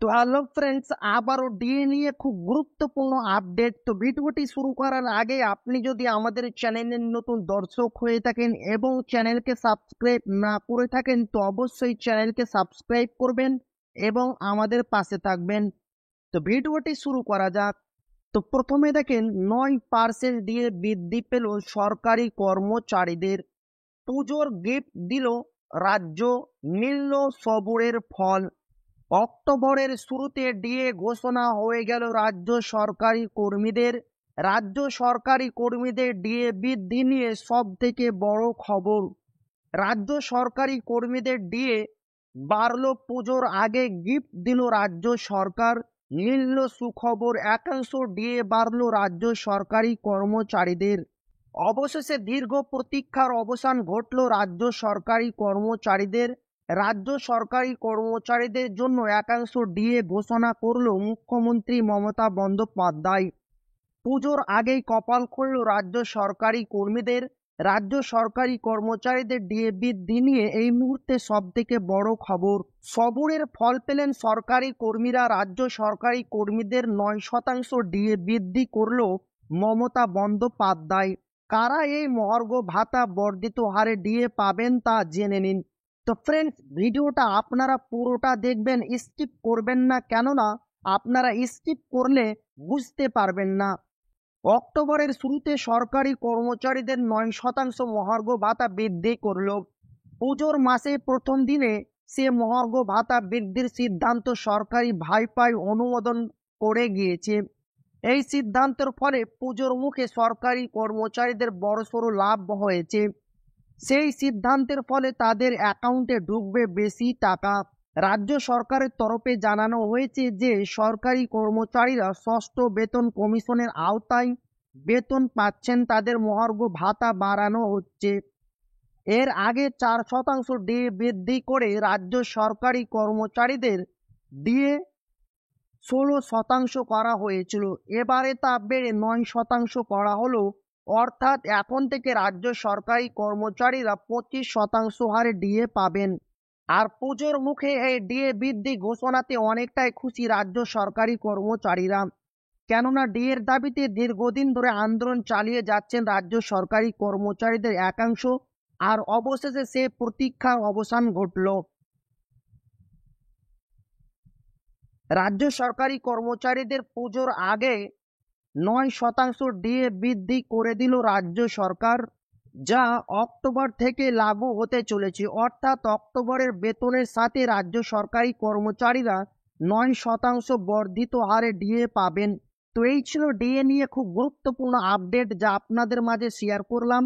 তো hello friends, আবারও DA নিয়ে খুব গুরুত্বপূর্ণ আপডেট। তো ভিডিওটি শুরু করার আগে আপনি যদি আমাদের চ্যানেলের নতুন দর্শক হয়ে থাকেন এবং চ্যানেলকে সাবস্ক্রাইব না করে থাকেন, তো অবশ্যই চ্যানেলকে সাবস্ক্রাইব করবেন এবং আমাদের পাশে থাকবেন। তো ভিডিওটি শুরু করা যাক। তো প্রথমে দেখেন 9% দিয়ে বৃদ্ধি পেল সরকারি কর্মচারীদের। পুজোর গিফট দিল রাজ্য, মিলল সবুরের ফল। অক্টোবরের শুরুতে ডিএ ঘোষণা হয়ে গেল রাজ্য সরকারি কর্মীদের ডিএ বৃদ্ধি নিয়ে সব থেকে বড় খবর। রাজ্য সরকারি কর্মীদের ডিএ বাড়ল। পুজোর আগে গিফট দিল রাজ্য সরকার, মিলল সুখবর। একাংশ ডিএ বাড়ল রাজ্য সরকারি কর্মচারীদের। অবশেষে দীর্ঘ প্রতীক্ষার অবসান ঘটল রাজ্য সরকারি কর্মচারীদের জন্য একাংশ ডিএ ঘোষণা করল মুখ্যমন্ত্রী মমতা বন্দ্যোপাধ্যায়। পুজোর আগেই কপাল খুলল রাজ্য সরকারি কর্মচারীদের ডিএ বৃদ্ধি নিয়ে এই মুহূর্তে সব থেকে বড় খবর। সবুরের ফল পেলেন সরকারি কর্মীরা। রাজ্য সরকারি কর্মীদের 9% ডিএ বৃদ্ধি করল মমতা বন্দ্যোপাধ্যায়। কারা এই মহার্ঘ ভাতা বর্ধিত হারে ডিএ পাবেন তা জেনে নিন। তো ফ্রেন্ডস, ভিডিওটা আপনারা পুরোটা দেখবেন, স্কিপ করবেন না, কেননা আপনারা স্কিপ করলে বুঝতে পারবেন না। অক্টোবরের শুরুতে সরকারি কর্মচারীদের 9% মহার্ঘ ভাতা বৃদ্ধি করল। পুজোর মাসে প্রথম দিনে সে মহার্ঘ ভাতা বৃদ্ধির সিদ্ধান্ত সরকারি ভাইপাই অনুমোদন করে গিয়েছে। এই সিদ্ধান্তের ফলে পুজোর মুখে সরকারি কর্মচারীদের বড়সড় লাভ হয়েছে। সেই সিদ্ধান্তের ফলে তাদের অ্যাকাউন্টে ঢুকবে বেশি টাকা। রাজ্য সরকারের তরফে জানানো হয়েছে যে সরকারি কর্মচারীরা ষষ্ঠ বেতন কমিশনের আওতায় বেতন পাচ্ছেন, তাদের মহার্ঘ ভাতা বাড়ানো হচ্ছে। এর আগে 4% ডিএ বৃদ্ধি করে রাজ্য সরকারি কর্মচারীদের ডিএ 16% করা হয়েছিল। এবারে তা বেড়ে 9% করা হলো। অর্থাৎ এখন থেকে রাজ্য সরকারি কর্মচারীরা 25% হারে ডিএ পাবেন। আর পুজোর মুখে এই ডিএ বৃদ্ধি ঘোষণাতে অনেকটাই খুশি রাজ্য সরকারি কর্মচারীরা, কেননা ডিএর দাবিতে দীর্ঘদিন ধরে আন্দোলন চালিয়ে যাচ্ছেন রাজ্য সরকারি কর্মচারীদের একাংশ। আর অবশেষে সে প্রতীক্ষার অবসান ঘটল। রাজ্য সরকারি কর্মচারীদের পুজোর আগে 9% ডিএ বৃদ্ধি করে দিল রাজ্য সরকার, যা অক্টোবর থেকে লাগু হতে চলেছে। অর্থাৎ অক্টোবরের বেতনের সাথে রাজ্য সরকারি কর্মচারীরা 9% বর্ধিত হারে ডিএ পাবেন। তো এই ছিল ডিএ নিয়ে খুব গুরুত্বপূর্ণ আপডেট, যা আপনাদের মাঝে শেয়ার করলাম।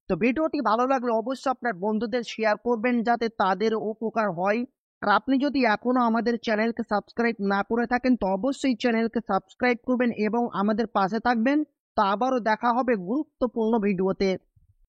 তো ভিডিওটি ভালো লাগলে অবশ্যই আপনার বন্ধুদের শেয়ার করবেন, যাতে তাদের উপকার হয়। আর আপনি যদি এখনো আমাদের চ্যানেলকে সাবস্ক্রাইব না করে থাকেন, তো অবশ্যই চ্যানেলকে সাবস্ক্রাইব করবেন এবং আমাদের পাশে থাকবেন। তো আবারও দেখা হবে গুরুত্বপূর্ণ ভিডিওতে।